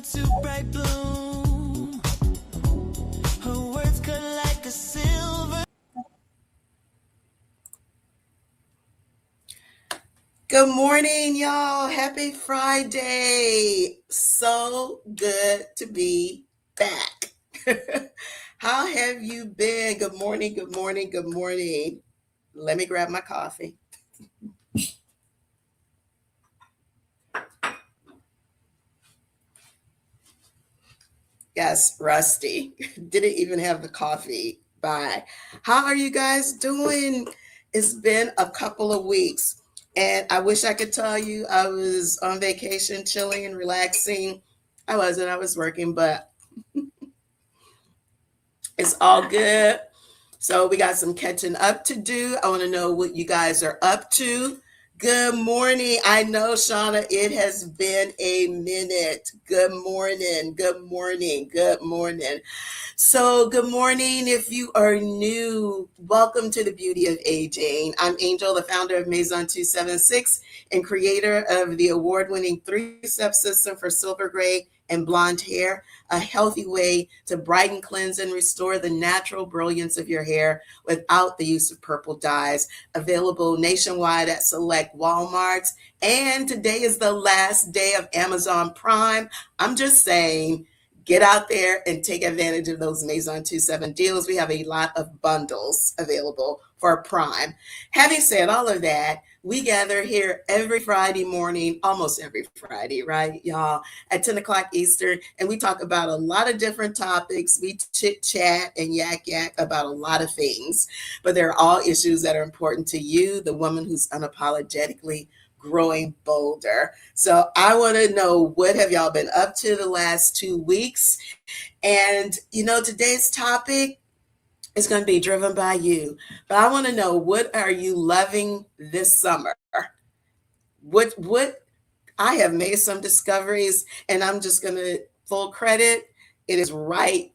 to bright bloom. Her words cut like a silver. Good morning, y'all. Happy Friday. So good to be back. How have you been? Good morning, good morning, good morning. Let me grab my coffee. Yes, Rusty. Didn't even have the coffee. Bye. How are you guys doing? It's been a couple of weeks, and I wish I could tell you I was on vacation, chilling and relaxing. I wasn't, I was working, but it's all good. So we got some catching up to do. I want to know what you guys are up to. Good morning. I know, Shauna, it has been a minute. Good morning. Good morning. Good morning. So, good morning. If you are new, welcome to the Beauty of Aging. I'm Angel, the founder of Maison 276 and creator of the award-winning three-step system for silver gray and blonde hair, a healthy way to brighten, cleanse, and restore the natural brilliance of your hair without the use of purple dyes. Available nationwide at select Walmarts. And today is the last day of Amazon Prime. I'm just saying, get out there and take advantage of those Maison 27 deals. We have a lot of bundles available for Prime. Having said all of that, we gather here every Friday morning, almost every Friday, right, y'all, at 10 o'clock Eastern, and we talk about a lot of different topics. We chit chat and yak about a lot of things, but they're all issues that are important to you, the woman who's unapologetically growing bolder. So I want to know, what have y'all been up to the last 2 weeks? And today's topic is going to be driven by you. But I want to know, what are you loving this summer? What I have made some discoveries, and I'm just going to full credit. It is right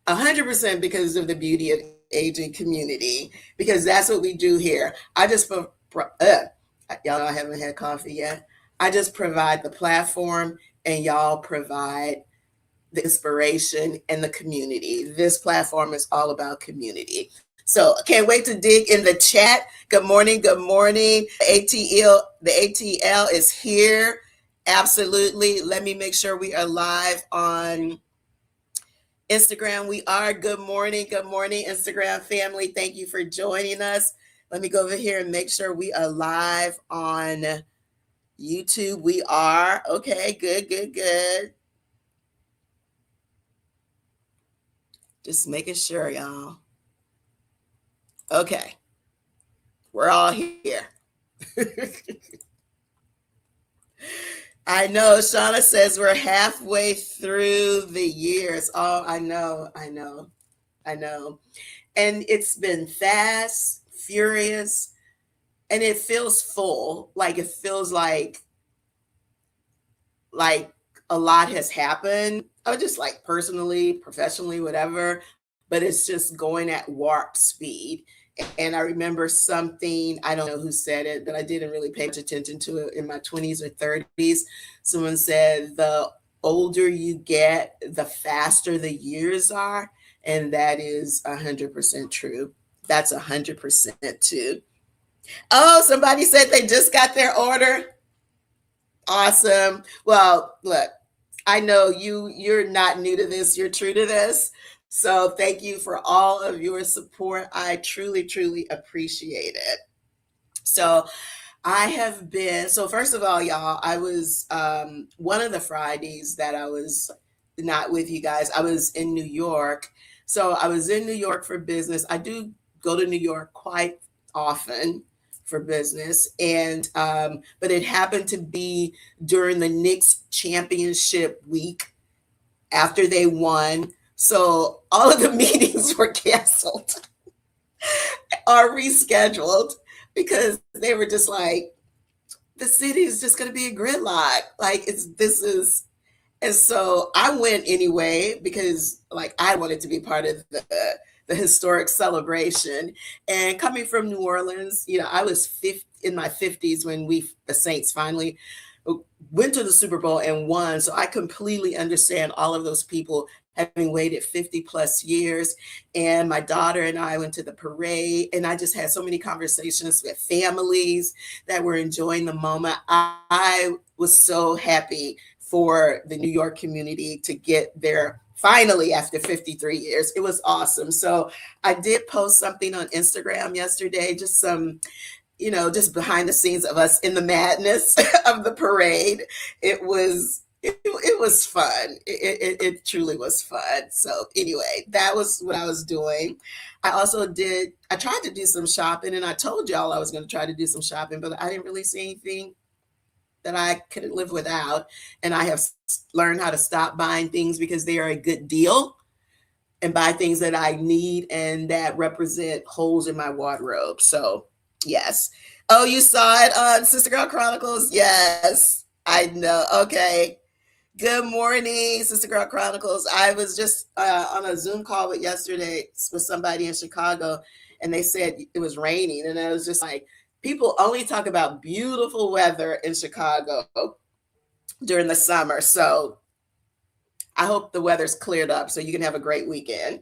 100% because of the Beauty of Aging community, because that's what we do here. Y'all know I haven't had coffee yet. I just provide the platform, and y'all provide the inspiration and the community. This platform is all about community. So I can't wait to dig in the chat. Good morning. Good morning. The ATL is here. Absolutely. Let me make sure we are live on Instagram. We are. Good morning. Good morning, Instagram family. Thank you for joining us. Let me go over here and make sure we are live on YouTube. We are. Okay, good. Just making sure, y'all. Okay, we're all here. I know Shauna says we're halfway through the years. Oh, I know. And it's been fast, furious, and it feels full. Like it feels like a lot has happened. Oh, just like personally, professionally, whatever. But it's just going at warp speed. And I remember something, I don't know who said it, but I didn't really pay much attention to it in my 20s or 30s. Someone said, the older you get, the faster the years are. And that is 100% true. That's 100% too. Oh, somebody said they just got their order. Awesome. Well, look, I know you're not new to this, you're true to this. So thank you for all of your support. I truly appreciate it. So I have been, so first of all, y'all, I was one of the Fridays that I was not with you guys, I was in New York. So I was in New York for business. I do go to New York quite often for business, and but it happened to be during the Knicks championship week after they won. So all of the meetings were canceled or rescheduled because they were just like, the city is just going to be a gridlock. Like this is, and so I went anyway because like I wanted to be part of the historic celebration. And coming from New Orleans, I was in my 50s when the Saints finally went to the Super Bowl and won. So I completely understand all of those people having waited 50 plus years. And my daughter and I went to the parade, and I just had so many conversations with families that were enjoying the moment. I was so happy for the New York community to get there finally after 53 years. It was awesome. So I did post something on Instagram yesterday, just some, just behind the scenes of us in the madness of the parade. It was fun. It truly was fun. So anyway, that was what I was doing. I tried to do some shopping, and I told y'all I was going to try to do some shopping, but I didn't really see anything that I couldn't live without. And I have learned how to stop buying things because they are a good deal, and buy things that I need and that represent holes in my wardrobe. So, yes. Oh, you saw it on Sister Girl Chronicles? Yes, I know. Okay. Good morning, Sister Girl Chronicles. I was just on a Zoom call with somebody in Chicago, and they said it was raining. And I was just like, people only talk about beautiful weather in Chicago during the summer. So I hope the weather's cleared up so you can have a great weekend.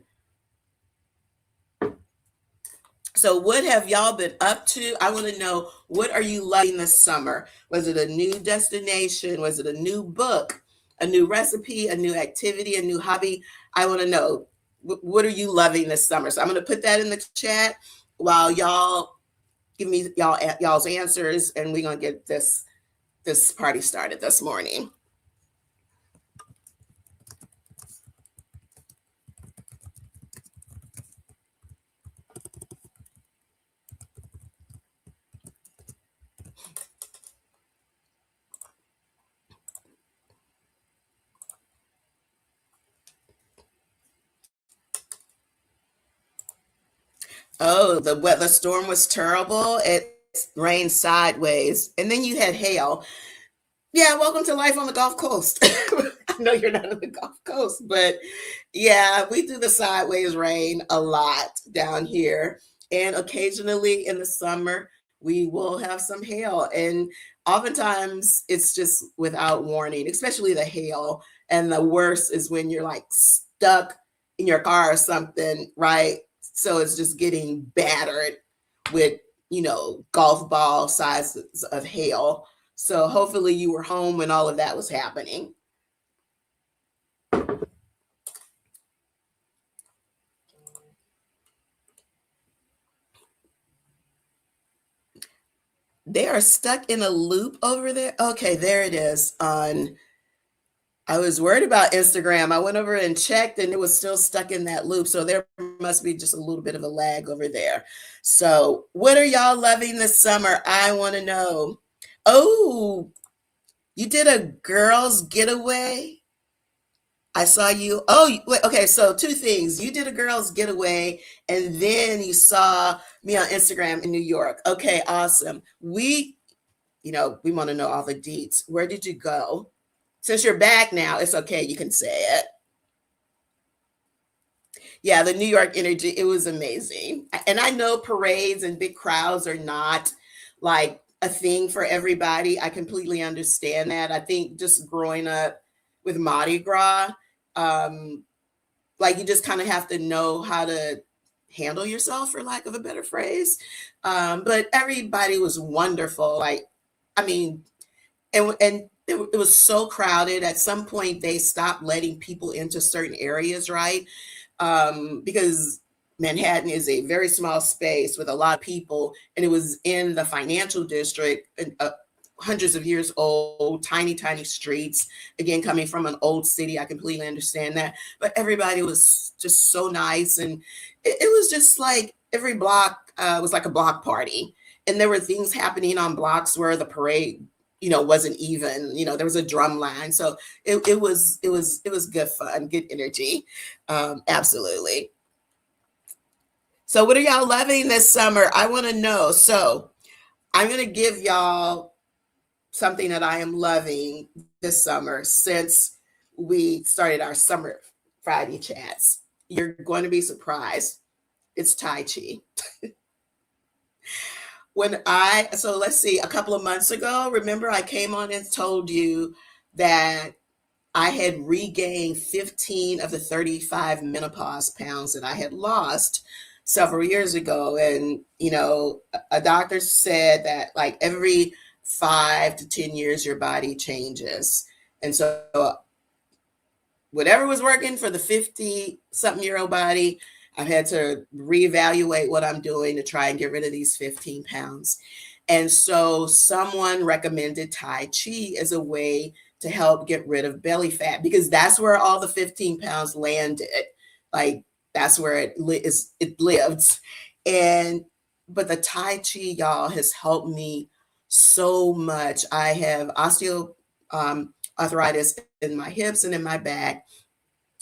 So what have y'all been up to? I want to know, what are you loving this summer? Was it a new destination? Was it a new book, a new recipe, a new activity, a new hobby? I want to know, what are you loving this summer? So I'm going to put that in the chat while y'all give me y'all's answers, and we're going to get this party started this morning. Oh, the weather storm was terrible. It rained sideways, and then you had hail. Yeah, welcome to life on the Gulf Coast. I know you're not on the Gulf Coast, but yeah, we do the sideways rain a lot down here. And occasionally in the summer, we will have some hail. And oftentimes it's just without warning, especially the hail. And the worst is when you're like stuck in your car or something, right? So it's just getting battered with, golf ball sizes of hail. So hopefully you were home when all of that was happening. They are stuck in a loop over there. Okay, there it is. I was worried about Instagram. I went over and checked, and it was still stuck in that loop. So there must be just a little bit of a lag over there. So what are y'all loving this summer? I want to know. Oh, you did a girls' getaway? I saw you. Oh, wait, okay. So two things. You did a girls' getaway, and then you saw me on Instagram in New York. Okay, awesome. We want to know all the deets. Where did you go? Since you're back now, it's okay. You can say it. Yeah, the New York energy, it was amazing. And I know parades and big crowds are not like a thing for everybody. I completely understand that. I think just growing up with Mardi Gras, um, like you just kind of have to know how to handle yourself, for lack of a better phrase. But everybody was wonderful. Like, I mean, and it was so crowded. At some point, they stopped letting people into certain areas, right? Because Manhattan is a very small space with a lot of people, and it was in the financial district, hundreds of years old, tiny, tiny streets. Again, coming from an old city, I completely understand that. But everybody was just so nice, and it was just like every block was like a block party, and there were things happening on blocks where the parade wasn't even, there was a drum line. So it was good fun, good energy. Absolutely. So what are y'all loving this summer? I want to know. So I'm going to give y'all something that I am loving this summer since we started our summer Friday chats. You're going to be surprised. It's Tai Chi. So let's see, a couple of months ago, remember I came on and told you that I had regained 15 of the 35 menopause pounds that I had lost several years ago. And, a doctor said that like every 5 to 10 years, your body changes. And so whatever was working for the 50 something year old body, I've had to reevaluate what I'm doing to try and get rid of these 15 pounds. And so someone recommended Tai Chi as a way to help get rid of belly fat because that's where all the 15 pounds landed. Like that's where it lives. And but the Tai Chi, y'all, has helped me so much. I have arthritis in my hips and in my back,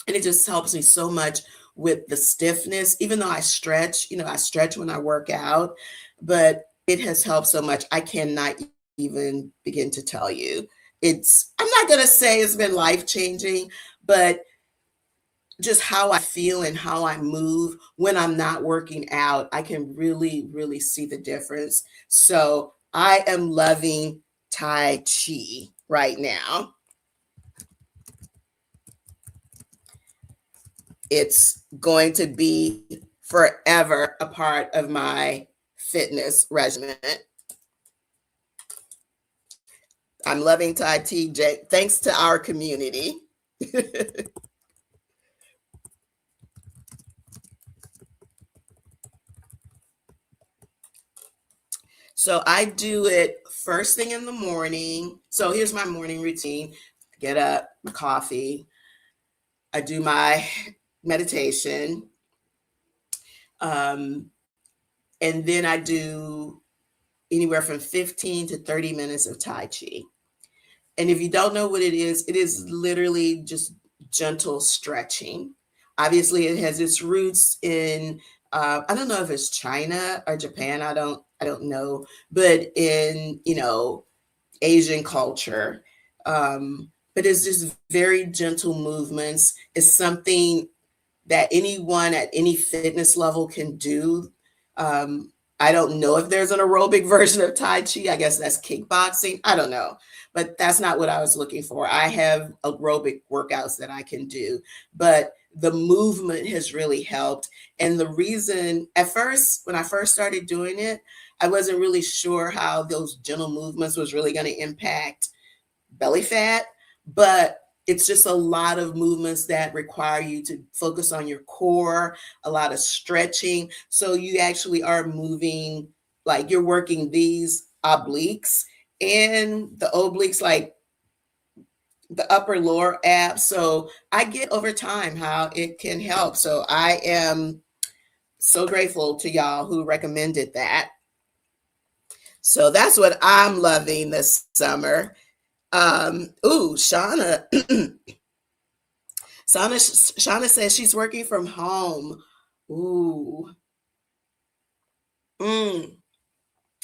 and it just helps me so much with the stiffness. Even though I stretch, I stretch when I work out, but it has helped so much. I cannot even begin to tell you. I'm not going to say it's been life changing, but just how I feel and how I move when I'm not working out, I can really, really see the difference. So I am loving Tai Chi right now. It's going to be forever a part of my fitness regimen. I'm loving Tai Chi, thanks to our community. So I do it first thing in the morning. So here's my morning routine. Get up, coffee. I do my meditation. Um, and then I do anywhere from 15 to 30 minutes of Tai Chi. And if you don't know what it is literally just gentle stretching. Obviously, it has its roots in I don't know if it's China or Japan. I don't know, but in Asian culture. But it's just very gentle movements. It's something that anyone at any fitness level can do. Um, I don't know if there's an aerobic version of Tai Chi. I guess that's kickboxing. I don't know. But that's not what I was looking for. I have aerobic workouts that I can do. But the movement has really helped. And the reason, at first, when I first started doing it, I wasn't really sure how those gentle movements was really going to impact belly fat, but it's just a lot of movements that require you to focus on your core, a lot of stretching. So you actually are moving, like you're working these obliques and the obliques, like the upper lower abs. So I get over time how it can help. So I am so grateful to y'all who recommended that. So that's what I'm loving this summer. Shauna, Shauna says she's working from home. Ooh. Mm.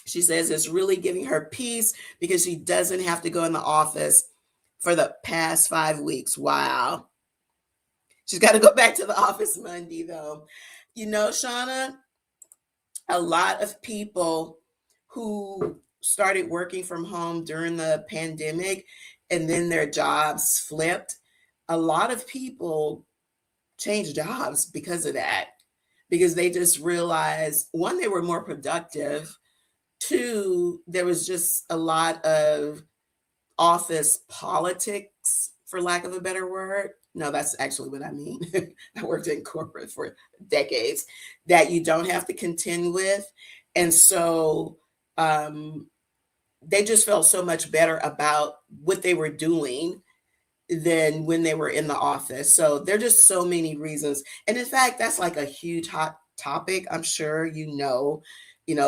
She says it's really giving her peace because she doesn't have to go in the office for the past 5 weeks. Wow. She's got to go back to the office Monday, though. Shauna, a lot of people who started working from home during the pandemic and then their jobs flipped, a lot of people changed jobs because of that, because they just realized, one, they were more productive. Two, there was just a lot of office politics, for lack of a better word. No, that's actually what I mean. I worked in corporate for decades that you don't have to contend with. And so they just felt so much better about what they were doing than when they were in the office. So there are just so many reasons. And in fact, that's like a huge hot topic. I'm sure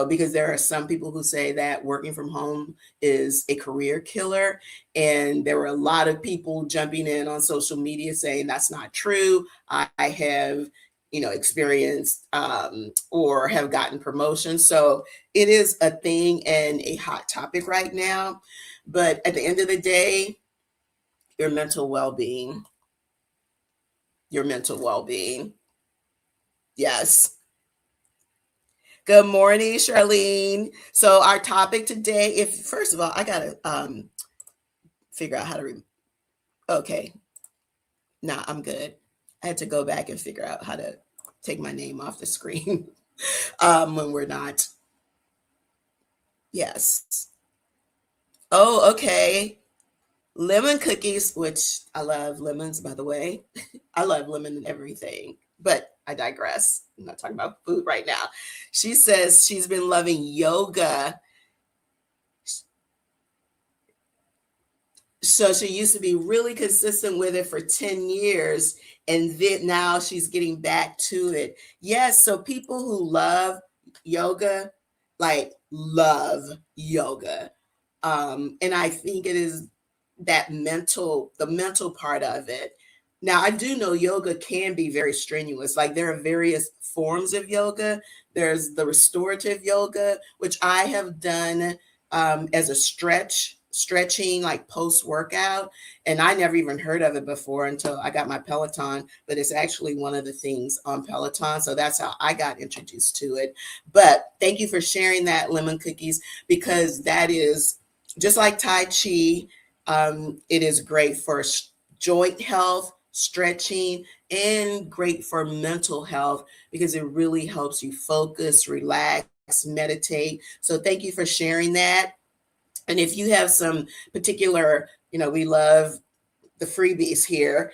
because there are some people who say that working from home is a career killer. And there were a lot of people jumping in on social media saying that's not true. I have experienced or have gotten promotions. So it is a thing and a hot topic right now. But at the end of the day, your mental well-being, your mental well-being. Yes. Good morning, Charlene. So our topic today, if first of all, I gotta figure out how to. Okay, nah, I'm good. I had to go back and figure out how to take my name off the screen when we're not. Yes. Oh, okay. Lemon cookies, which I love lemons, by the way. I love lemon and everything, but I digress. I'm not talking about food right now. She says she's been loving yoga. So she used to be really consistent with it for 10 years, and then now she's getting back to it. Yes, so people who love yoga, like love yoga. And I think it is the mental part of it. Now, I do know yoga can be very strenuous. Like there are various forms of yoga. There's the restorative yoga, which I have done as a stretching like post workout, and I never even heard of it before until I got my Peloton. But it's actually one of the things on Peloton, so that's how I got introduced to it. But thank you for sharing that, lemon cookies, because that is just like Tai Chi. It is great for joint health, stretching, and great for mental health because it really helps you focus, relax, meditate. So thank you for sharing that. And if you have some particular, we love the freebies here,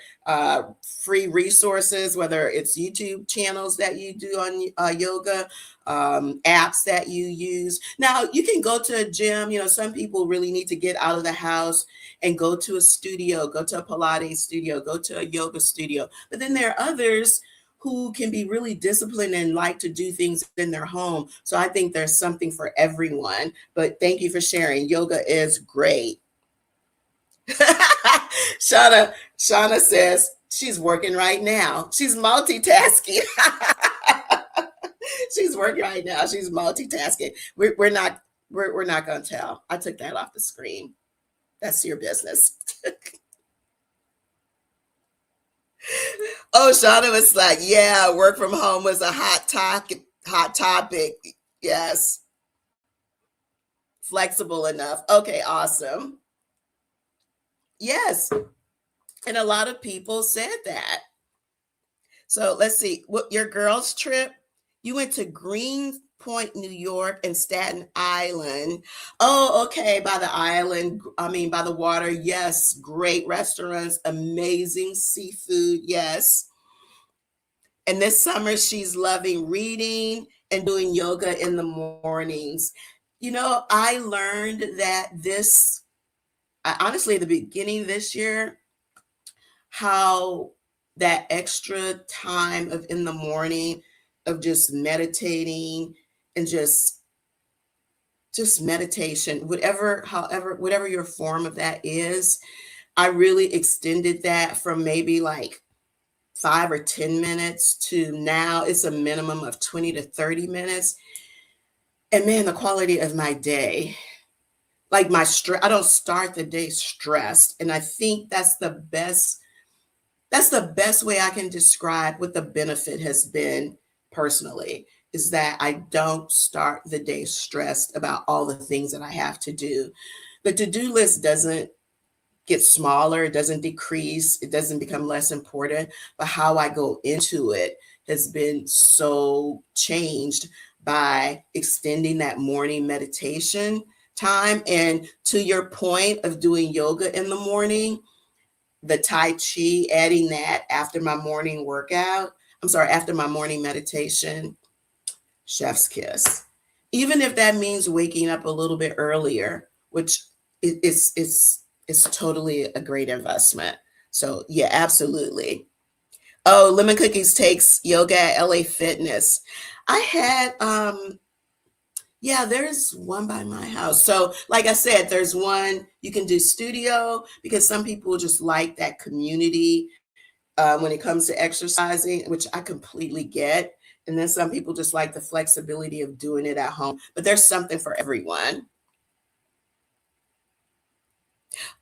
free resources, whether it's YouTube channels that you do on yoga, apps that you use. Now, you can go to a gym. Some people really need to get out of the house and go to a studio, go to a Pilates studio, go to a yoga studio. But then there are others who can be really disciplined and like to do things in their home. So I think there's something for everyone. But thank you for sharing. Yoga is great. Shauna says she's working right now. She's multitasking. She's working right now. She's multitasking. We're not gonna tell. I took that off the screen. That's your business. Oh, Shauna was like, yeah, work from home was a hot topic. Yes. Flexible enough. Okay, awesome. Yes. And a lot of people said that. So let's see. What your girls' trip? You went to Greenpoint, New York, and Staten Island. Oh, okay. By the island, I mean by the water. Yes, great restaurants, amazing seafood. Yes. And this summer, she's loving reading and doing yoga in the mornings. I learned that honestly, at the beginning of this year, how that extra time of in the morning of just meditating and just meditation, whatever your form of that is, I really extended that from maybe like 5 or 10 minutes to now it's a minimum of 20 to 30 minutes. And man, the quality of my day, like my stress, I don't start the day stressed. And I think that's the best way I can describe what the benefit has been personally, is that I don't start the day stressed about all the things that I have to do. The to-do list doesn't get smaller, it doesn't decrease, it doesn't become less important, but how I go into it has been so changed by extending that morning meditation time. And to your point of doing yoga in the morning, the Tai Chi, adding that after my morning workout, I'm sorry, after my morning meditation, chef's kiss. Even if that means waking up a little bit earlier, which is totally a great investment. So yeah, absolutely. Oh, Lemon Cookies takes yoga at LA Fitness. I had yeah, there's one by my house. So, like I said, there's one you can do studio because some people just like that community when it comes to exercising, which I completely get. And then some people just like the flexibility of doing it at home. But there's something for everyone.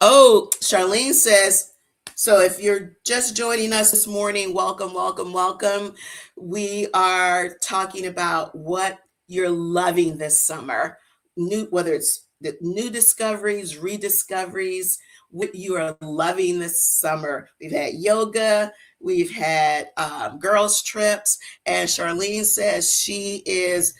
Oh, Charlene says, so if you're just joining us this morning, welcome, welcome, welcome. We are talking about what you're loving this summer. Whether it's the new discoveries, rediscoveries, what you are loving this summer. We've had yoga, we've had girls' trips, and Charlene says she is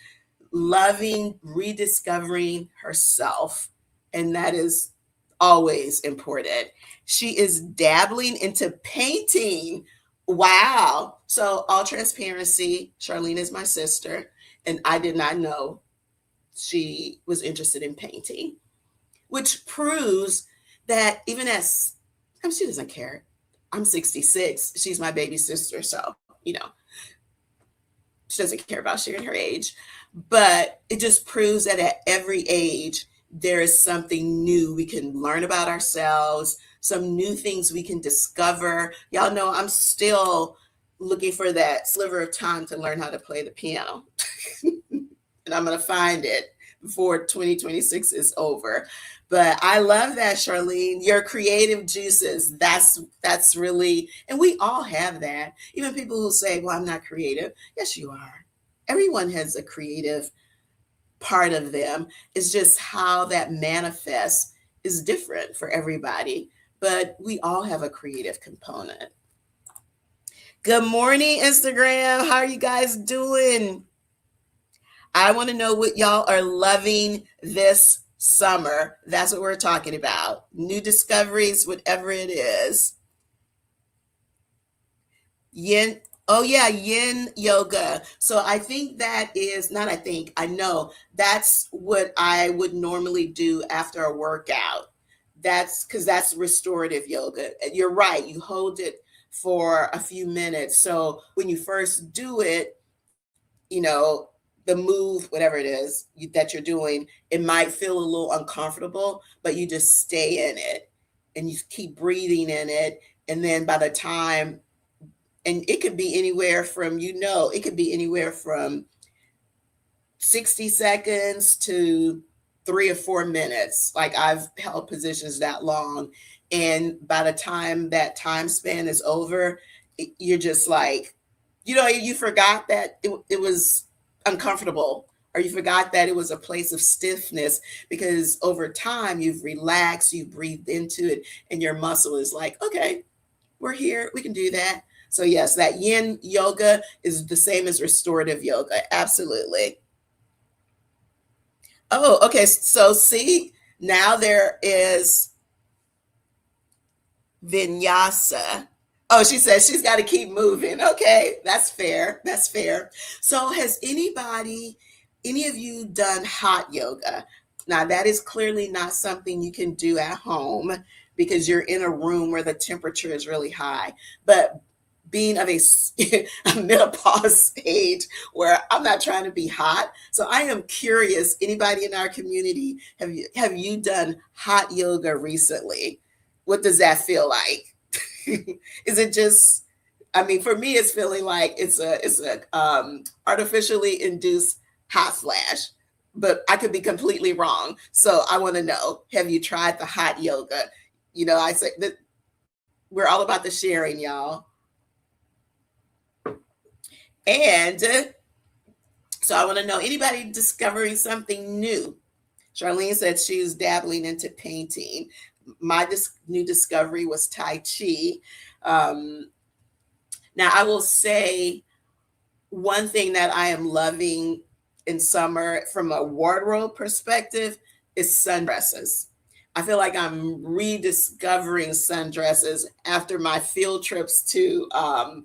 loving rediscovering herself, and that is always important. She is dabbling into painting. Wow. So, all transparency, Charlene is my sister, and I did not know she was interested in painting, which proves that even as she doesn't care. I'm 66. She's my baby sister. So, she doesn't care about sharing her age. But it just proves that at every age, there is something new we can learn about ourselves, some new things we can discover. Y'all know I'm still looking for that sliver of time to learn how to play the piano. And I'm going to find it before 2026 is over. But I love that, Charlene. Your creative juices. That's really, and we all have that. Even people who say, "Well, I'm not creative." Yes, you are. Everyone has a creative part of them. It's just how that manifests is different for everybody. But we all have a creative component. Good morning, Instagram. How are you guys doing? I want to know what y'all are loving this summer. That's what we're talking about. New discoveries, whatever it is. Yin. Oh yeah, yin yoga. So I think that is not I think, I know that's what I would normally do after a workout. That's because that's restorative yoga. You're right. You hold it for a few minutes. So when you first do it, you know, the move, whatever it is that you're doing, it might feel a little uncomfortable, but you just stay in it and you keep breathing in it. And then by the time, and it could be anywhere from, it could be anywhere from 60 seconds to 3 or 4 minutes. Like I've held positions that long. And by the time that time span is over, you're just like, you forgot that it was uncomfortable, or you forgot that it was a place of stiffness, because over time you've relaxed, you've breathed into it, and your muscle is like, okay, we're here, we can do that. So, yes, that yin yoga is the same as restorative yoga. Absolutely. Oh, okay. So, see, now there is vinyasa. Oh, she says she's got to keep moving. Okay, that's fair. That's fair. So, has any of you done hot yoga? Now, that is clearly not something you can do at home because you're in a room where the temperature is really high. But being of a menopause stage where I'm not trying to be hot, so I am curious. Anybody in our community, have you done hot yoga recently? What does that feel like? Is it just, I mean, for me, it's feeling like it's a artificially induced hot flash, but I could be completely wrong. So I want to know: have you tried the hot yoga? I say that we're all about the sharing, y'all. And so I want to know: anybody discovering something new? Charlene said she's dabbling into painting. My new discovery was Tai Chi. Um, Now, I will say one thing that I am loving in summer from a wardrobe perspective is sundresses. I feel like I'm rediscovering sundresses after my field trips to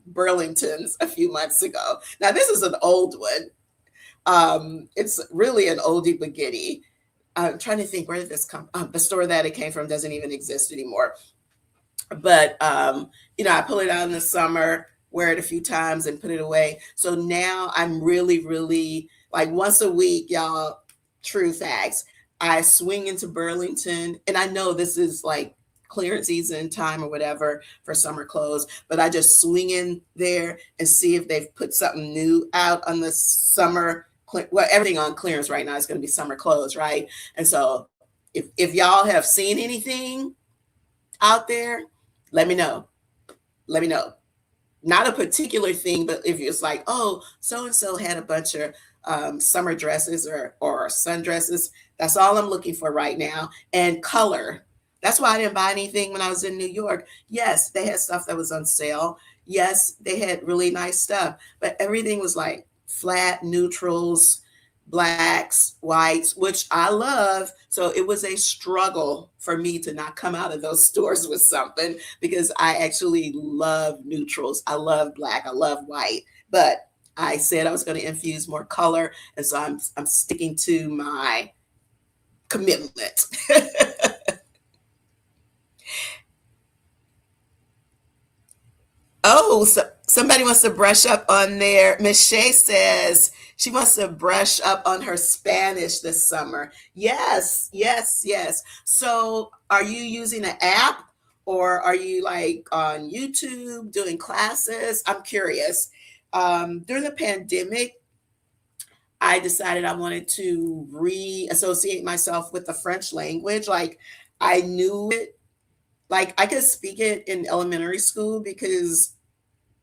Burlington's a few months ago. Now, this is an old one. It's really an oldie but goodie. I'm trying to think, where did this come? The store that it came from doesn't even exist anymore. But I pull it out in the summer, wear it a few times, and put it away. So now I'm really, really like once a week, y'all. True facts. I swing into Burlington, and I know this is like clearance season time or whatever for summer clothes, but I just swing in there and see if they've put something new out on the summer. Well, everything on clearance right now is going to be summer clothes, right? And so if y'all have seen anything out there, let me know. Let me know. Not a particular thing, but if it's like, oh, so and so had a bunch of summer dresses or sundresses. That's all I'm looking for right now. And color. That's why I didn't buy anything when I was in New York. Yes, they had stuff that was on sale. Yes, they had really nice stuff, but everything was like flat neutrals, blacks, whites, which I love. So it was a struggle for me to not come out of those stores with something because I actually love neutrals. I love black. I love white. But I said I was going to infuse more color, and so I'm sticking to my commitment. Oh, so somebody wants to brush up on their. Miss Shay says she wants to brush up on her Spanish this summer. Yes, yes, yes. So, are you using an app or are you like on YouTube doing classes? I'm curious. During the pandemic, I decided I wanted to re-associate myself with the French language. Like I knew it, like I could speak it in elementary school because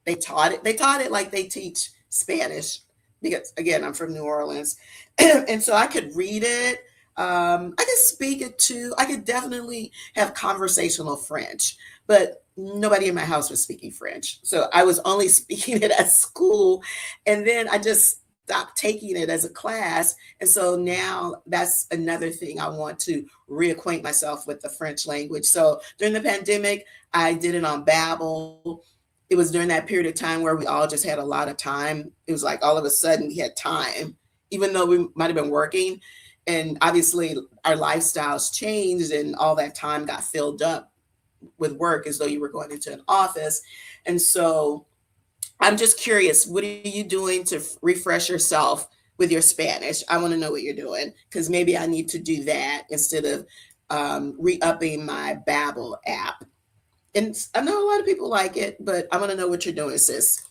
they taught it like they teach Spanish because again I'm from New Orleans, and so I could read it. I could speak it too. I could definitely have conversational French, but nobody in my house was speaking French, so I was only speaking it at school, and then I just stopped taking it as a class, and so now that's another thing I want to reacquaint myself with the French language. So during the pandemic, I did it on Babbel. It was during that period of time where we all just had a lot of time. It was like all of a sudden we had time, even though we might have been working. And obviously our lifestyles changed and all that time got filled up with work as though you were going into an office. And so I'm just curious, what are you doing to refresh yourself with your Spanish? I want to know what you're doing because maybe I need to do that instead of re-upping my Babbel app. And I know a lot of people like it, but I want to know what you're doing, sis.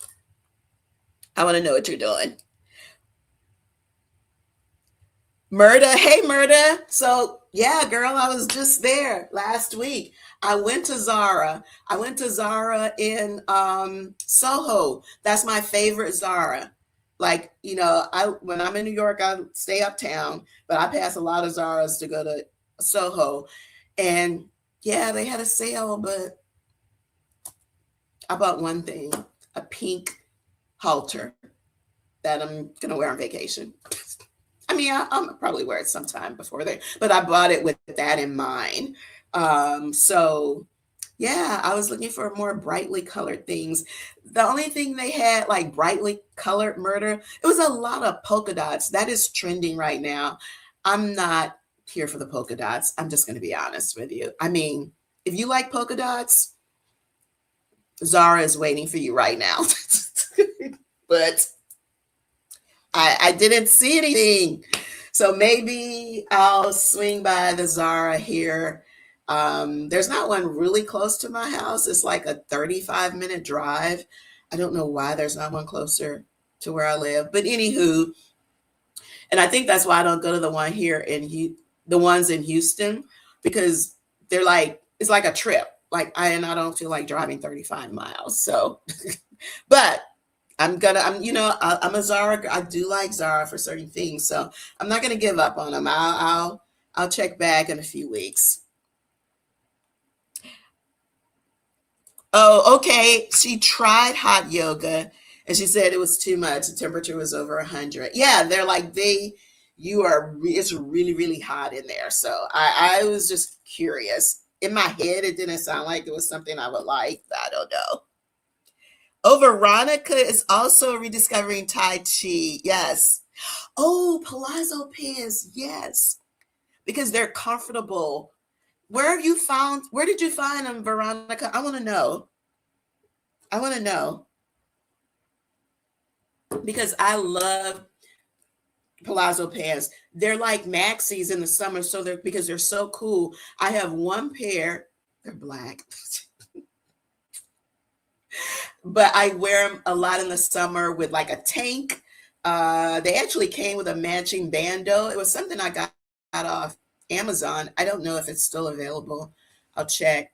I want to know what you're doing. Murda, hey Murda. So yeah, girl, I was just there last week. I went to Zara. I went to Zara in Soho. That's my favorite Zara. Like, I when I'm in New York, I stay uptown, but I pass a lot of Zaras to go to Soho. And yeah, they had a sale, but I bought one thing, a pink halter that I'm gonna wear on vacation. I mean, I'll probably wear it sometime before then, but I bought it with that in mind. So yeah, I was looking for more brightly colored things. The only thing they had like brightly colored murder, it was a lot of polka dots. That is trending right now. I'm not here for the polka dots. I'm just going to be honest with you. I mean, if you like polka dots, Zara is waiting for you right now. But I didn't see anything. So maybe I'll swing by the Zara here. There's not one really close to my house. It's like a 35-minute drive. I don't know why there's not one closer to where I live. But anywho, and I think that's why I don't go to the one here the ones in Houston, because they're like, it's like a trip. Like I don't feel like driving 35 miles. So, but I'm a Zara. I do like Zara for certain things, so I'm not gonna give up on them. I'll check back in a few weeks. Oh, okay. She tried hot yoga, and she said it was too much. The temperature was over 100. Yeah, they're like it's really really hot in there. So I was just curious. In my head, it didn't sound like it was something I would like. I don't know. Oh, Veronica is also rediscovering Tai Chi. Yes. Oh, palazzo pants. Yes. Because they're comfortable. Where did you find them, Veronica? I want to know. I want to know because I love palazzo pants. They're like maxis in the summer, so because they're so cool. I have one pair, they're black. But I wear them a lot in the summer with like a tank. They actually came with a matching bandeau. It was something I got off Amazon. I don't know if it's still available. I'll check.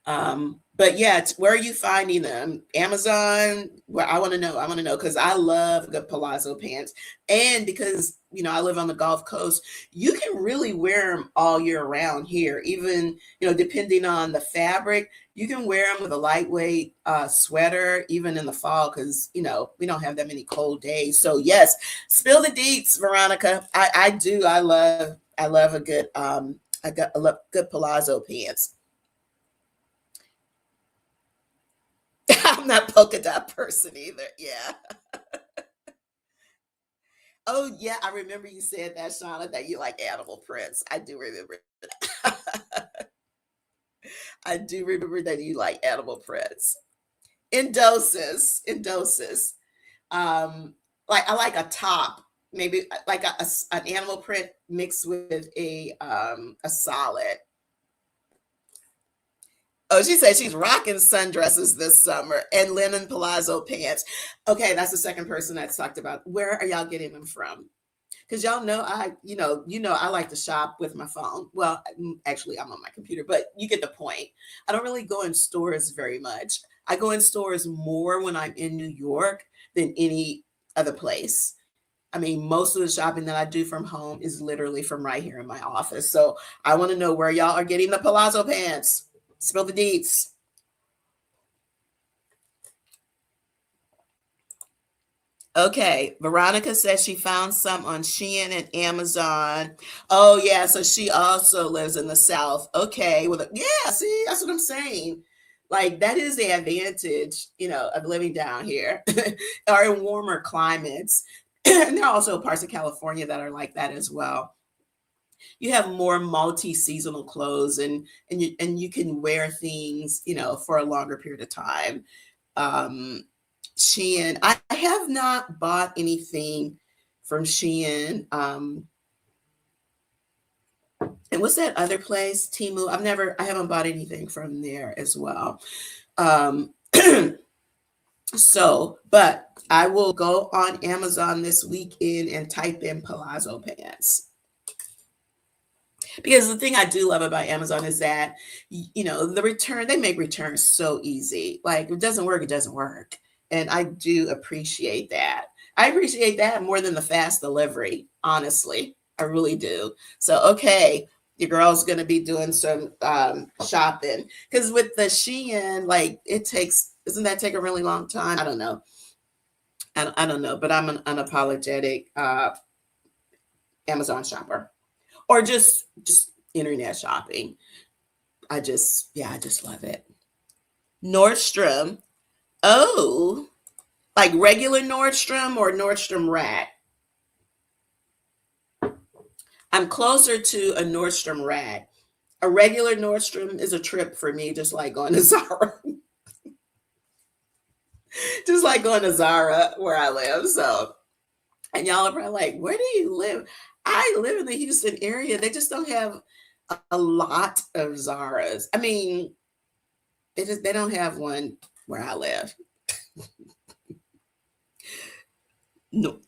But yeah, where are you finding them? Amazon? Where I want to know. I want to know because I love the palazzo pants, and because I live on the Gulf Coast, you can really wear them all year round here. Even depending on the fabric, you can wear them with a lightweight sweater, even in the fall, because we don't have that many cold days. So yes, spill the deets, Veronica. I do. I love a good good palazzo pants. I'm not polka dot person either. Yeah. Oh yeah, I remember you said that, Shauna, that you like animal prints. I do remember that. I do remember that you like animal prints. In doses. In doses. Um, like I like a top, maybe like an animal print mixed with a solid. Oh, she said she's rocking sundresses this summer and linen palazzo pants. Okay, that's the second person that's talked about. Where are y'all getting them from? Because y'all know I like to shop with my phone. Well, actually, I'm on my computer, but you get the point. I don't really go in stores very much. I go in stores more when I'm in New York than any other place. I mean, most of the shopping that I do from home is literally from right here in my office. So I want to know where y'all are getting the palazzo pants. Spill the deets. Okay, Veronica says she found some on Shein and Amazon. Oh yeah, so she also lives in the South. Okay, well, yeah, see, that's what I'm saying. Like that is the advantage, of living down here or in warmer climates. And there are also parts of California that are like that as well. You have more multi-seasonal clothes, and you can wear things, for a longer period of time. Shein. I have not bought anything from Shein. And what's that other place? Timu. I haven't bought anything from there as well. Um, but I will go on Amazon this weekend and type in palazzo pants. Because the thing I do love about Amazon is that, the return, they make returns so easy. Like, if it doesn't work, it doesn't work. And I do appreciate that. I appreciate that more than the fast delivery, honestly. I really do. So, okay, your girl's going to be doing some shopping. Because with the Shein, like, doesn't that take a really long time? I don't know. I don't know, but I'm an unapologetic Amazon shopper or just internet shopping. I just love it. Nordstrom. Oh, like regular Nordstrom or Nordstrom Rack? I'm closer to a Nordstrom Rack. A regular Nordstrom is a trip for me, just like going to Zara. Just like going to Zara where I live. So, and y'all are probably like, where do you live? I live in the Houston area. They just don't have a lot of Zaras. I mean, they don't have one where I live. No,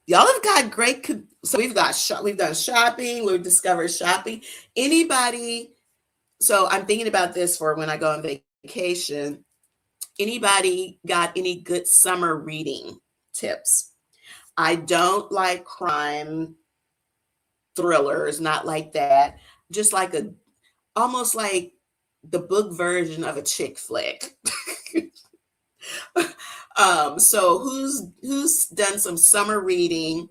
y'all have got great. So we've done shopping. We've discovered shopping. Anybody? So I'm thinking about this for when I go on vacation. Anybody got any good summer reading tips? I don't like crime thrillers, not like that. Just like almost like the book version of a chick flick. So who's done some summer reading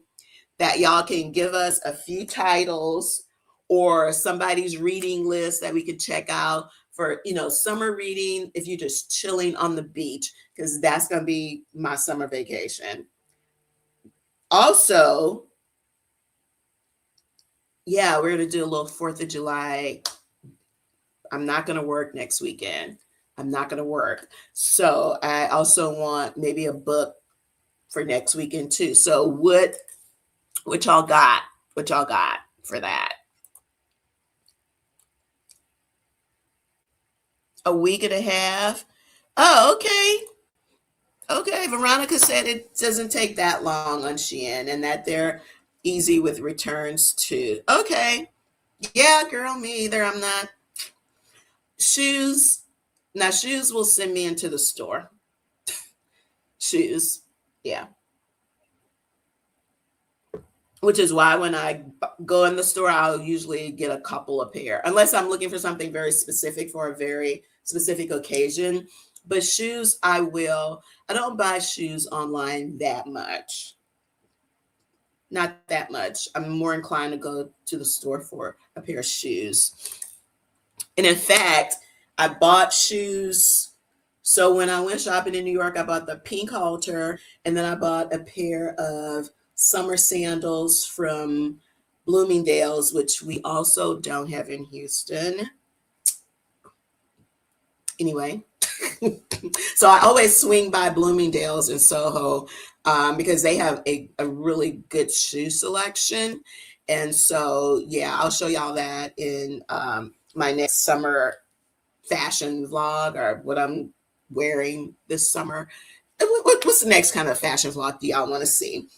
that y'all can give us a few titles or somebody's reading list that we could check out for summer reading if you're just chilling on the beach, because that's gonna be my summer vacation. Also, yeah, we're gonna do a little 4th of July. I'm not gonna work next weekend. I'm not gonna work. So I also want maybe a book for next weekend too. So what y'all got? What y'all got for that? A week and a half? Oh, okay. Okay. Veronica said it doesn't take that long on Shein and that they're easy with returns too. Okay. Yeah, girl, me either. I'm not. Shoes. Now, shoes will send me into the store. Shoes. Yeah. Which is why when I go in the store, I'll usually get a couple of pair, unless I'm looking for something very specific for a very specific occasion. But shoes, I will. I don't buy shoes online that much. Not that much. I'm more inclined to go to the store for a pair of shoes. And in fact, I bought shoes. So when I went shopping in New York, I bought the pink halter, and then I bought a pair of summer sandals from Bloomingdale's, which we also don't have in Houston. Anyway, so I always swing by Bloomingdale's in Soho because they have a really good shoe selection. And so, yeah, I'll show y'all that in my next summer fashion vlog, or what I'm wearing this summer. What's the next kind of fashion vlog do y'all want to see?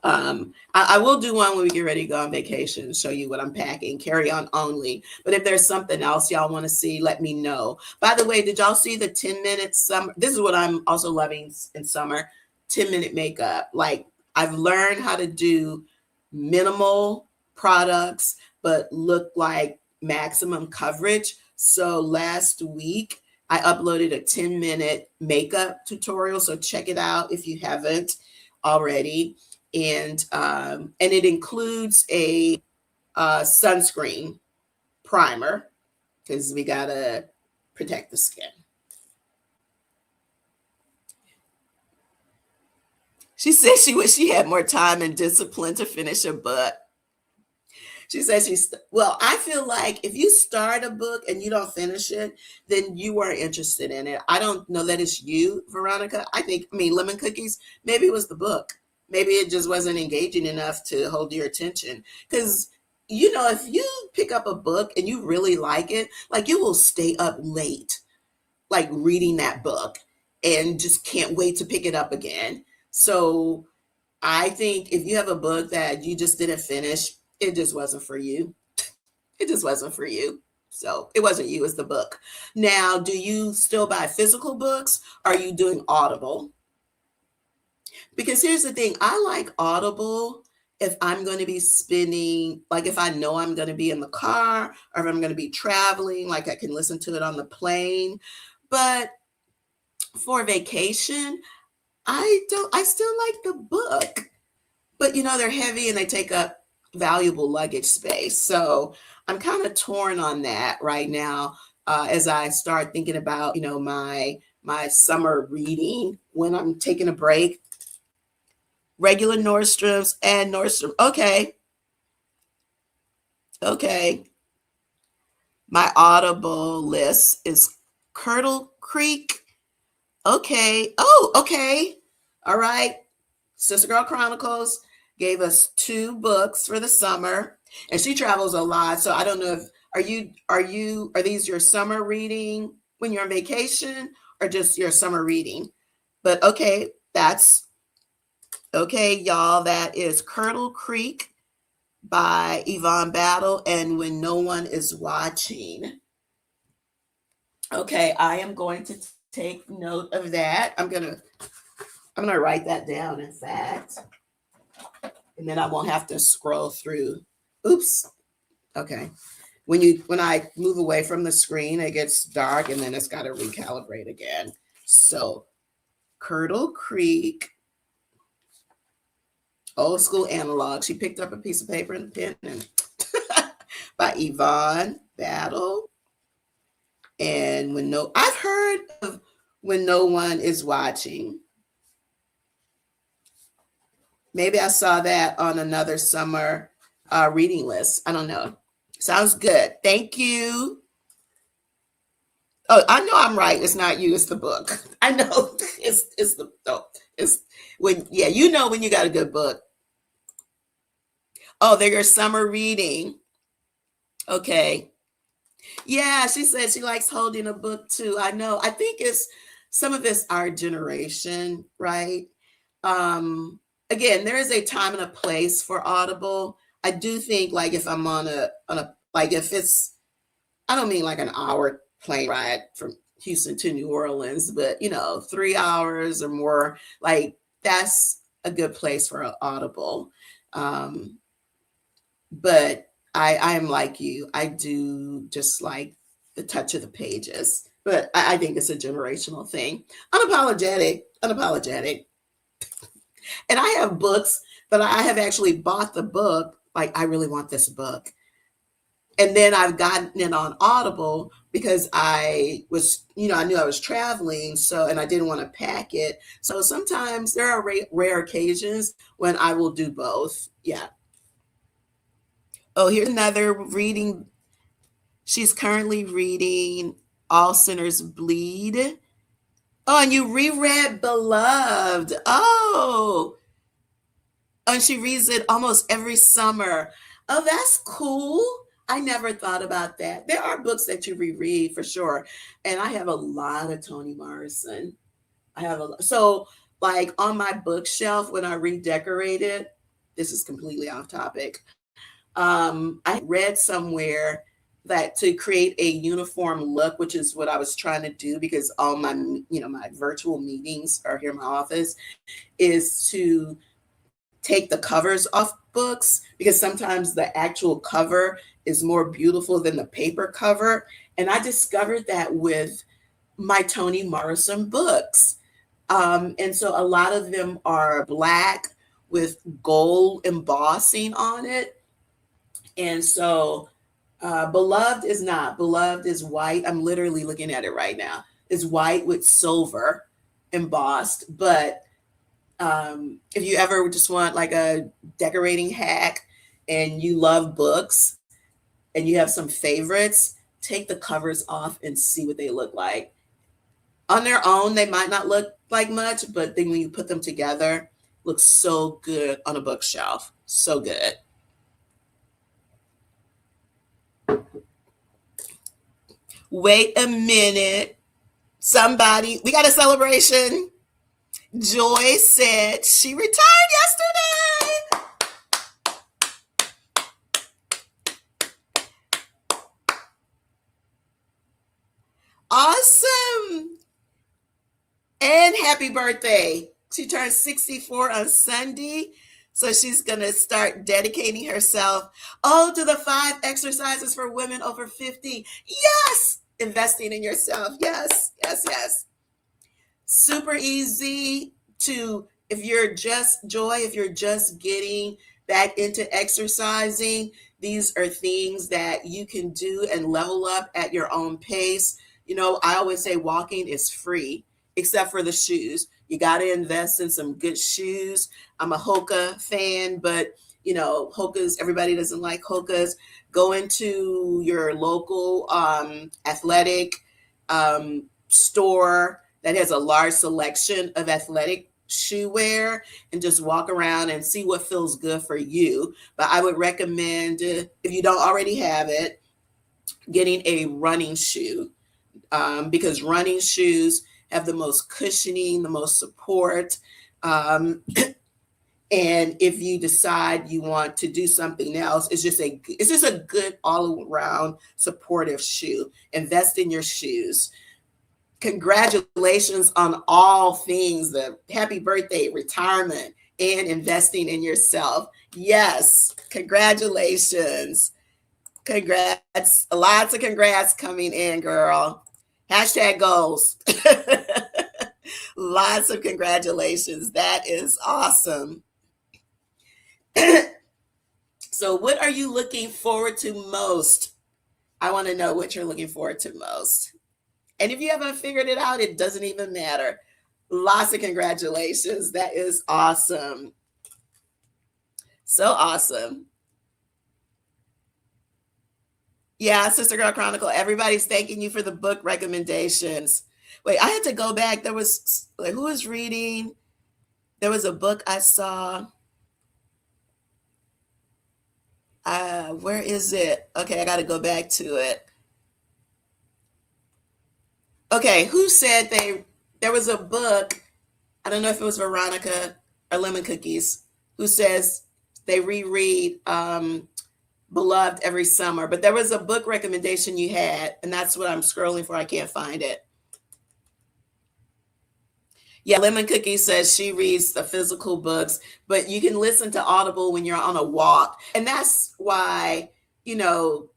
I will do one when we get ready to go on vacation, show you what I'm packing, carry on only. But if there's something else y'all want to see, let me know. By the way, did y'all see the 10-minute summer? This is what I'm also loving in summer, 10-minute makeup. Like, I've learned how to do minimal products, but look like maximum coverage. So last week, I uploaded a 10-minute makeup tutorial. So check it out if you haven't already. And it includes a sunscreen primer because we gotta protect the skin. She said she wish she had more time and discipline to finish a book. She says well, I feel like if you start a book and you don't finish it, then you weren't interested in it. I don't know that it's you, Veronica. I mean, lemon cookies, maybe it was the book. Maybe it just wasn't engaging enough to hold your attention. Because, if you pick up a book and you really like it, like, you will stay up late, like, reading that book, and just can't wait to pick it up again. So I think if you have a book that you just didn't finish, it just wasn't for you. It just wasn't for you. So it wasn't you, it's the book. Now, do you still buy physical books? Or are you doing Audible? Because here's the thing, I like Audible if I'm going to be spending, like, if I know I'm going to be in the car, or if I'm going to be traveling, like, I can listen to it on the plane. But for vacation, I still like the book. But they're heavy and they take up valuable luggage space. So I'm kind of torn on that right now as I start thinking about, my summer reading when I'm taking a break. Regular Nordstrom's and Nordstrom. Okay. My Audible list is Turtle Creek. Okay. Oh, okay. All right. Sister Girl Chronicles gave us 2 books for the summer, and she travels a lot. So I don't know if are these your summer reading when you're on vacation, or just your summer reading? But okay, that's okay, y'all. That is Turtle Creek by Yvonne Battle, and When No One Is Watching. Okay, I am going to take note of that. I'm gonna write that down, in fact, and then I won't have to scroll through. Oops. Okay. When I move away from the screen, it gets dark, and then it's got to recalibrate again. So, Turtle Creek, Old School Analog. She picked up a piece of paper and a pen, and by Yvonne Battle. And I've heard of When No One Is Watching. Maybe I saw that on another summer reading list. I don't know. Sounds good. Thank you. Oh, I know I'm right. It's not you. It's the book. I know. It's the oh, it's when when you got a good book. Oh, they're your summer reading. Okay. Yeah, she said she likes holding a book too. I know. I think it's some of it's our generation, right? Again, there is a time and a place for Audible. I do think, like, if I'm on a like, if it's, I don't mean like an hour plane ride from Houston to New Orleans, but 3 hours or more, like that's a good place for an Audible. Um, but I am like you. I do just like the touch of the pages. But I think it's a generational thing. Unapologetic, unapologetic. And I have books that I have actually bought the book. Like, I really want this book. And then I've gotten it on Audible because I knew I was traveling. So, and I didn't want to pack it. So sometimes there are rare occasions when I will do both. Yeah. Oh, here's another reading. She's currently reading All Sinners Bleed. Oh, and you reread Beloved. Oh, and she reads it almost every summer. Oh, that's cool. I never thought about that. There are books that you reread for sure. And I have a lot of Toni Morrison. So like on my bookshelf when I redecorated, this is completely off topic. I read somewhere that to create a uniform look, which is what I was trying to do because all my virtual meetings are here in my office, is to take the covers off books because sometimes the actual cover is more beautiful than the paper cover. And I discovered that with my Toni Morrison books. And so a lot of them are black with gold embossing on it. And so Beloved is not. Beloved is white. I'm literally looking at it right now. It's white with silver embossed. But if you ever just want like a decorating hack and you love books and you have some favorites, take the covers off and see what they look like. On their own, they might not look like much, but then when you put them together, looks so good on a bookshelf. So good. Wait a minute. Somebody, we got a celebration. Joy said she retired yesterday. Awesome. And happy birthday. She turned 64 on Sunday. So she's going to start dedicating herself, to the 5 exercises for women over 50. Yes. Investing in yourself. Yes, yes, yes. Super easy to, if you're just getting back into exercising, these are things that you can do and level up at your own pace. I always say walking is free except for the shoes. You got to invest in some good shoes. I'm a Hoka fan, but Hokas, everybody doesn't like Hokas. Go into your local athletic store that has a large selection of athletic shoe wear and just walk around and see what feels good for you. But I would recommend, if you don't already have it, getting a running shoe because running shoes have the most cushioning, the most support. And if you decide you want to do something else, it's just a good all around supportive shoe. Invest in your shoes. Congratulations on all things, the happy birthday, retirement, and investing in yourself. Yes, congratulations. Congrats. Lots of congrats coming in, girl. Hashtag goals. Lots of congratulations. That is awesome. So, what are you looking forward to most? I want to know what you're looking forward to most. And if you haven't figured it out, it doesn't even matter. Lots of congratulations. That is awesome. So awesome. Yeah, Sister Girl Chronicle, everybody's thanking you for the book recommendations. Wait, I had to go back. There was, like, who was reading? There was a book I saw. Where is it? Okay, I got to go back to it. Okay, who said there was a book, I don't know if it was Veronica or Lemon Cookies, who says they reread beloved every summer. But there was a book recommendation you had, and that's what I'm scrolling for. I can't find it. Yeah, Lemon Cookie says she reads the physical books, but you can listen to Audible when you're on a walk. And that's why, you know,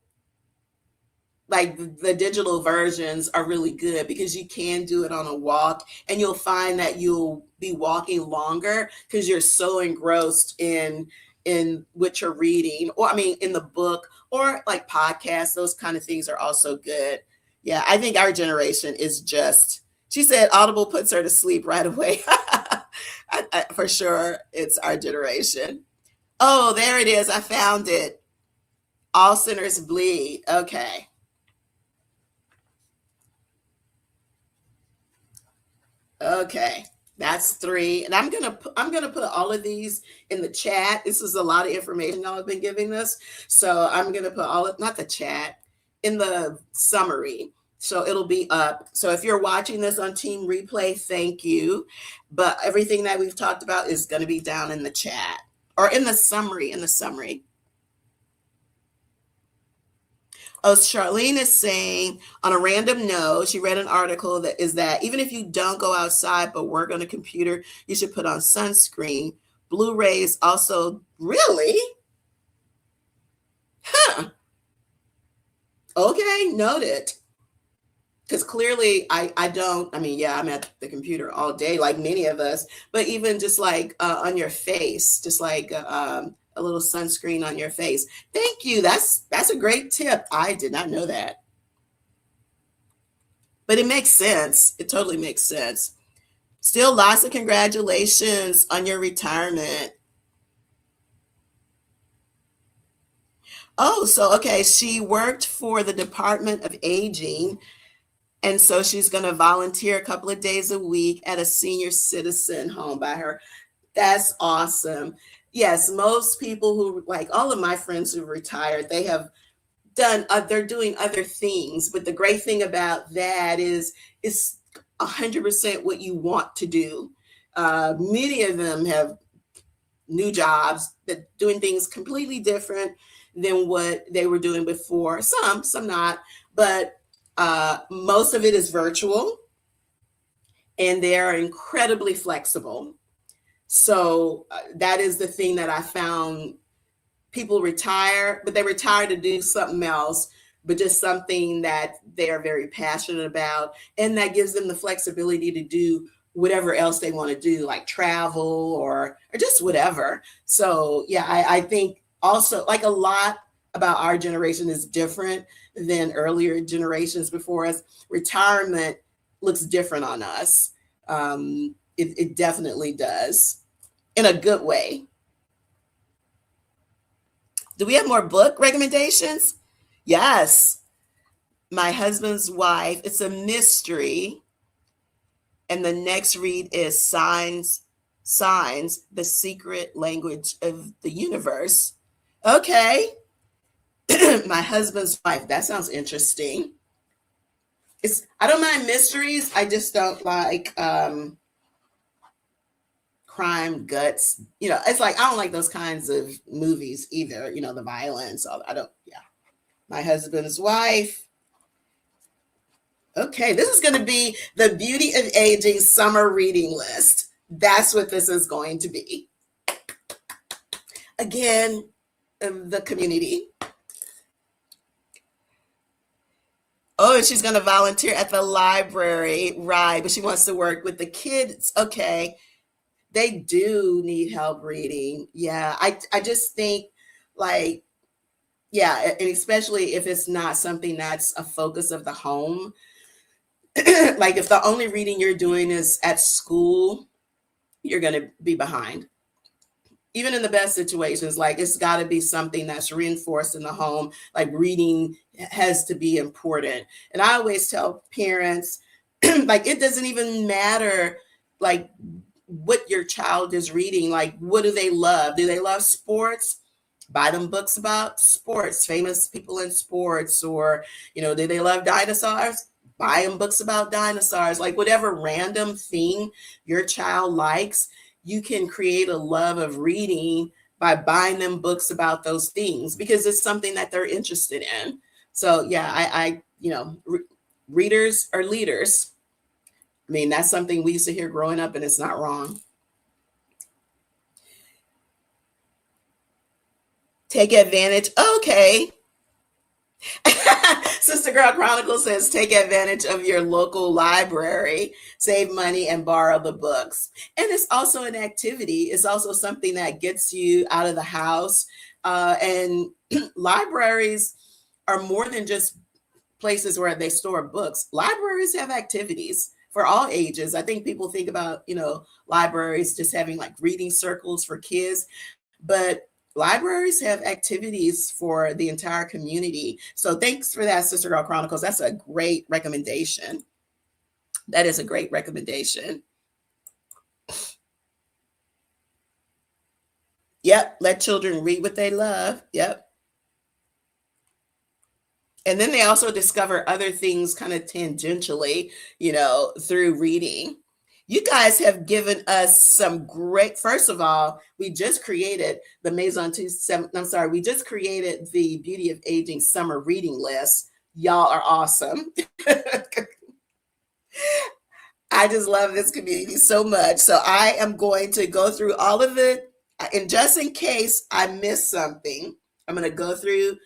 like the digital versions are really good because you can do it on a walk, and you'll find that you'll be walking longer because you're so engrossed in what you're reading, or I mean in the book, or like podcasts. Those kind of things are also good. Yeah, I think our generation is just, she said Audible puts her to sleep right away. For sure it's our generation. Oh, there it is, I found it. All Sinners Bleed. Okay. Okay, that's three, and I'm gonna put all of these in the chat. This is a lot of information y'all have been giving us, so I'm gonna put all of, not the chat, in the summary, so it'll be up. So if you're watching this on Team Replay, thank you. But everything that we've talked about is gonna be down in the chat or in the summary. In the summary. Oh, Charlene is saying on a random note, she read an article that is that even if you don't go outside but work on a computer, you should put on sunscreen. Blue rays also, really? Huh. Okay, noted. Because clearly I don't, I mean, yeah, I'm at the computer all day, like many of us, but even just like on your face, just like a little sunscreen on your face. Thank you. That's a great tip. I did not know that. But it makes sense. It totally makes sense. Still lots of congratulations on your retirement. Oh, so okay, she worked for the Department of Aging, and so she's going to volunteer a couple of days a week at a senior citizen home by her. That's awesome. Yes, most people who, like all of my friends who retired, they have done they're doing other things, but the great thing about that is it's 100% what you want to do. Many of them have new jobs that doing things completely different than what they were doing before. Some not, but most of it is virtual, and they are incredibly flexible. So that is the thing that I found. People retire, but they retire to do something else, but just something that they are very passionate about. And that gives them the flexibility to do whatever else they want to do, like travel or just whatever. So yeah, I think also like a lot about our generation is different than earlier generations before us. Retirement looks different on us. It definitely does in a good way. Do we have more book recommendations? Yes. My Husband's Wife. It's a mystery. And the next read is Signs, the Secret Language of the Universe. Okay. My Husband's Wife. That sounds interesting. I don't mind mysteries. I just don't like crime, guts. It's like I don't like those kinds of movies either. The violence. I don't. Yeah. My Husband's Wife. Okay, this is going to be the Beauty of Aging summer reading list. That's what this is going to be. Again, the community. Oh, and she's going to volunteer at the library, right? But she wants to work with the kids. Okay, they do need help reading. Yeah, I just think like, yeah, and especially if it's not something that's a focus of the home. Like if the only reading you're doing is at school, you're going to be behind. Even in the best situations, like it's got to be something that's reinforced in the home. Like reading has to be important. And I always tell parents, like it doesn't even matter like what your child is reading. Like what do they love? Do they love sports? Buy them books about sports, famous people in sports, or do they love dinosaurs? Buy them books about dinosaurs. Like whatever random thing your child likes, you can create a love of reading by buying them books about those things because it's something that they're interested in. So yeah, readers are leaders. I mean, that's something we used to hear growing up, and it's not wrong. Take advantage. Okay. Sister Girl Chronicle says take advantage of your local library, save money, and borrow the books. And it's also an activity. It's also something that gets you out of the house. And libraries are more than just places where they store books. Libraries have activities for all ages. I think people think about, libraries just having like reading circles for kids, but libraries have activities for the entire community. So thanks for that, Sister Girl Chronicles. That's a great recommendation. That is a great recommendation. Yep. Let children read what they love. Yep. And then they also discover other things kind of tangentially, through reading. You guys have given us some great, first of all, we just created the Maison 27, I'm sorry, we just created the Beauty of Aging summer reading list. Y'all are awesome. I just love this community so much. So I am going to go through all of it. And just in case I miss something, I'm going to go through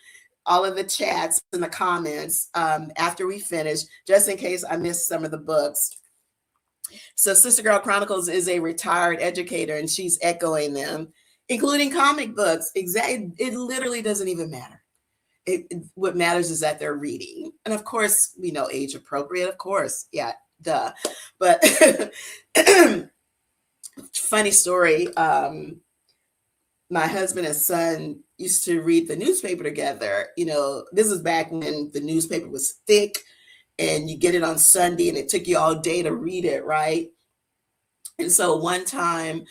all of the chats and the comments after we finish, just in case I missed some of the books. So Sister Girl Chronicles is a retired educator, and she's echoing them, including comic books. Exactly. It literally doesn't even matter. What matters is that they're reading. And of course, we know age appropriate, of course. Yeah, duh. But funny story. My husband and son used to read the newspaper together. This is back when the newspaper was thick and you get it on Sunday and it took you all day to read it, right? And so one time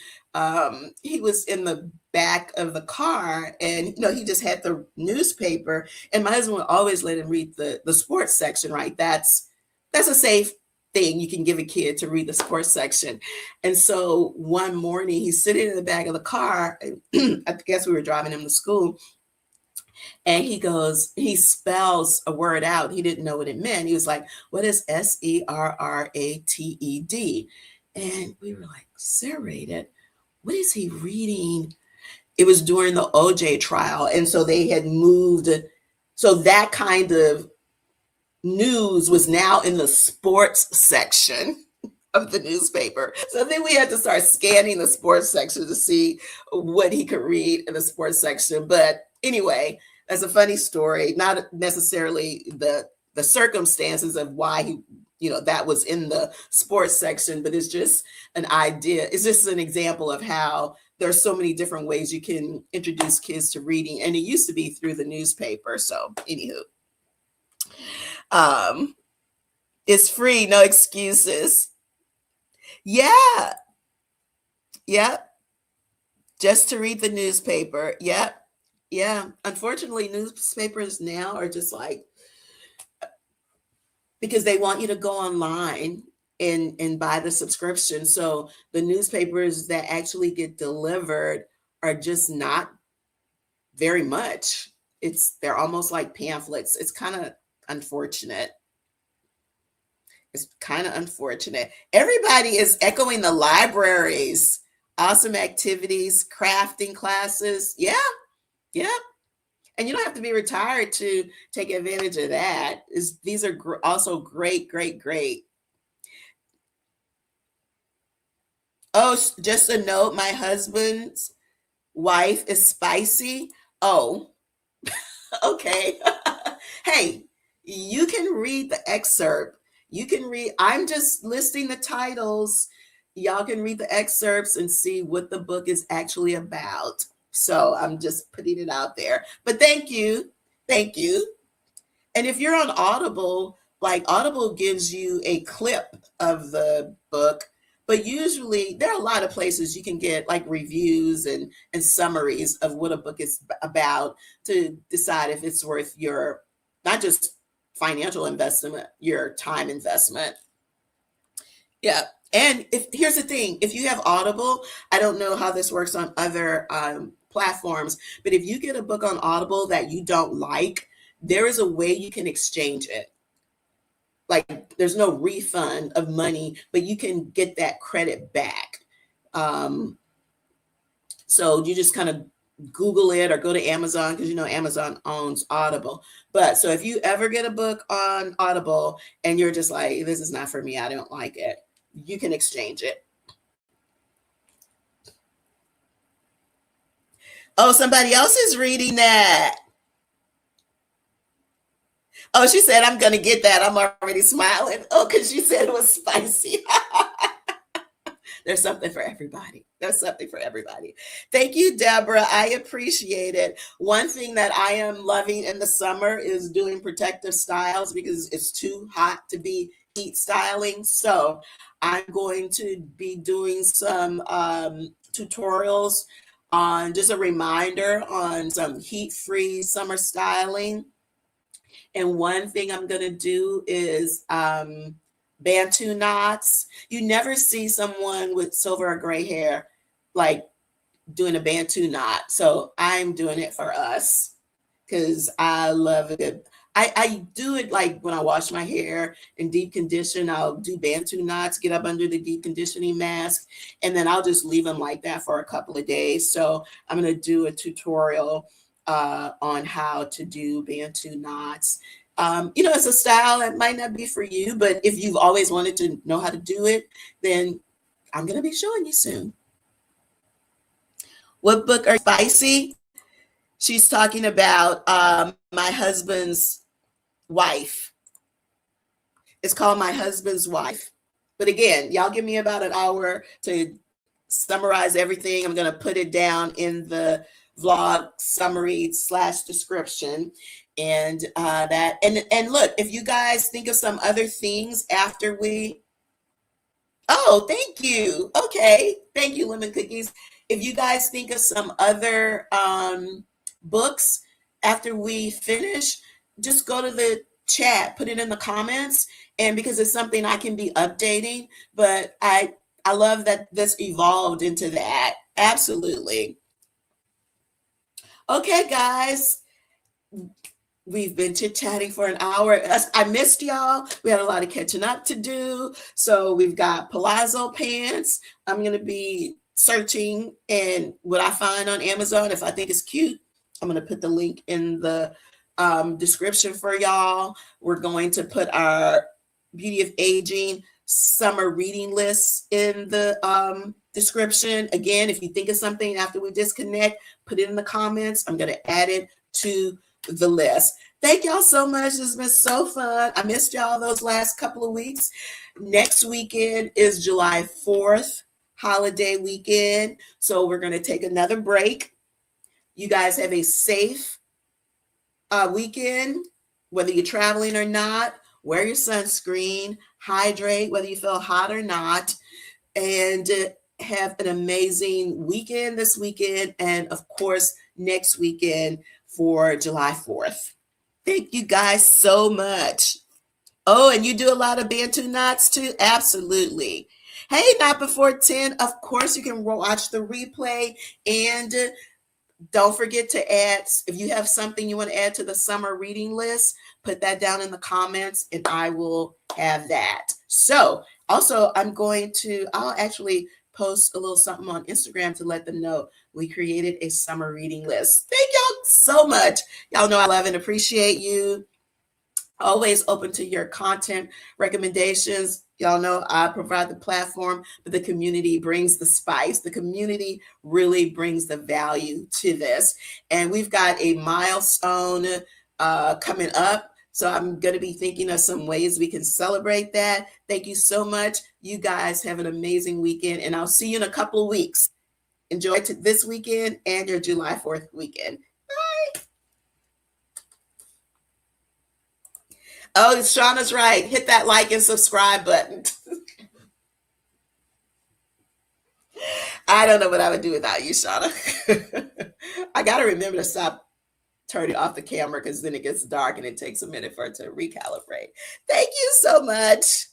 he was in the back of the car and, he just had the newspaper, and my husband would always let him read the sports section, right? That's a safe thing you can give a kid, to read the sports section. And so one morning he's sitting in the back of the car, I guess we were driving him to school, and he spells a word out. He didn't know what it meant. He was like, what is serrated? And we were like, serrated? What is he reading? It was during the OJ trial. And so they had moved. So that kind of news was now in the sports section of the newspaper. So then we had to start scanning the sports section to see what he could read in the sports section. But anyway, that's a funny story. Not necessarily the circumstances of why he, that was in the sports section, but it's just an idea. It's just an example of how there's so many different ways you can introduce kids to reading. And it used to be through the newspaper. So anywho, it's free, no excuses. Yeah. Yep. Just to read the newspaper. Yep. Yeah. Unfortunately, newspapers now are just like, because they want you to go online and buy the subscription. So the newspapers that actually get delivered are just not very much. They're almost like pamphlets. It's kind of unfortunate. It's kind of unfortunate. Everybody is echoing the libraries. Awesome activities, crafting classes. Yeah. Yeah. And you don't have to be retired to take advantage of that. These are also great, great, great. Oh, just a note, my husband's wife is spicy. Oh, okay. Hey, you can read the excerpt. You can read, I'm just listing the titles. Y'all can read the excerpts and see what the book is actually about. So I'm just putting it out there. But thank you. Thank you. And if you're on Audible, like Audible gives you a clip of the book, but usually there are a lot of places you can get like reviews and summaries of what a book is about to decide if it's worth your, not just financial investment, your time investment. Yeah. And here's the thing, if you have Audible, I don't know how this works on other platforms. But if you get a book on Audible that you don't like, there is a way you can exchange it. Like there's no refund of money, but you can get that credit back. Um, so you just kind of Google it or go to Amazon because you know Amazon owns Audible. But so if you ever get a book on Audible and you're just like, this is not for me, I don't like it, you can exchange it. Oh, somebody else is reading that. Oh, she said, I'm going to get that. I'm already smiling. Oh, because she said it was spicy. There's something for everybody. There's something for everybody. Thank you, Deborah. I appreciate it. One thing that I am loving in the summer is doing protective styles because it's too hot to be heat styling. So I'm going to be doing some tutorials on just a reminder on some heat-free summer styling. And one thing I'm going to do is Bantu knots. You never see someone with silver or gray hair like doing a Bantu knot. So I'm doing it for us because I love it. I do it like when I wash my hair and deep condition, I'll do Bantu knots, get up under the deep conditioning mask, and then I'll just leave them like that for a couple of days. So I'm going to do a tutorial on how to do Bantu knots. It's a style that might not be for you, but if you've always wanted to know how to do it, then I'm going to be showing you soon. What book are spicy? She's talking about My Husband's Wife. It's called My Husband's Wife. But again, y'all give me about an hour to summarize everything. I'm going to put it down in the vlog summary / description. And look, if you guys think of some other things after oh, thank you. Okay. Thank you, Lemon Cookies. If you guys think of some other books after we finish, just go to the chat, put it in the comments. And because it's something I can be updating, but I love that this evolved into that. Absolutely. Okay, guys. We've been chit-chatting for an hour. I missed y'all. We had a lot of catching up to do. So we've got palazzo pants. I'm going to be searching and what I find on Amazon. If I think it's cute, I'm going to put the link in the description for y'all. We're going to put our Beauty of Aging summer reading lists in the description. Again, if you think of something after we disconnect, put it in the comments. I'm going to add it to the list. Thank y'all so much. It's been so fun. I missed y'all those last couple of weeks. Next weekend is July 4th, holiday weekend. So we're going to take another break. You guys have a safe weekend, whether you're traveling or not. Wear your sunscreen, hydrate, whether you feel hot or not, and have an amazing weekend this weekend. And of course, next weekend for July 4th. Thank you guys so much. Oh, and you do a lot of Bantu knots too? Absolutely. Hey, Not Before 10. Of course, you can watch the replay. And don't forget to add, if you have something you want to add to the summer reading list, put that down in the comments and I will have that. So also, I'll actually post a little something on Instagram to let them know we created a summer reading list. Thank y'all so much. Y'all know I love and appreciate you. Always open to your content recommendations. Y'all know I provide the platform, but the community brings the spice. The community really brings the value to this. And we've got a milestone coming up. So I'm going to be thinking of some ways we can celebrate that. Thank you so much. You guys have an amazing weekend, and I'll see you in a couple of weeks. Enjoy this weekend and your July 4th weekend. Bye. Oh, Shauna's right. Hit that like and subscribe button. I don't know what I would do without you, Shauna. I got to remember to stop turning off the camera because then it gets dark and it takes a minute for it to recalibrate. Thank you so much.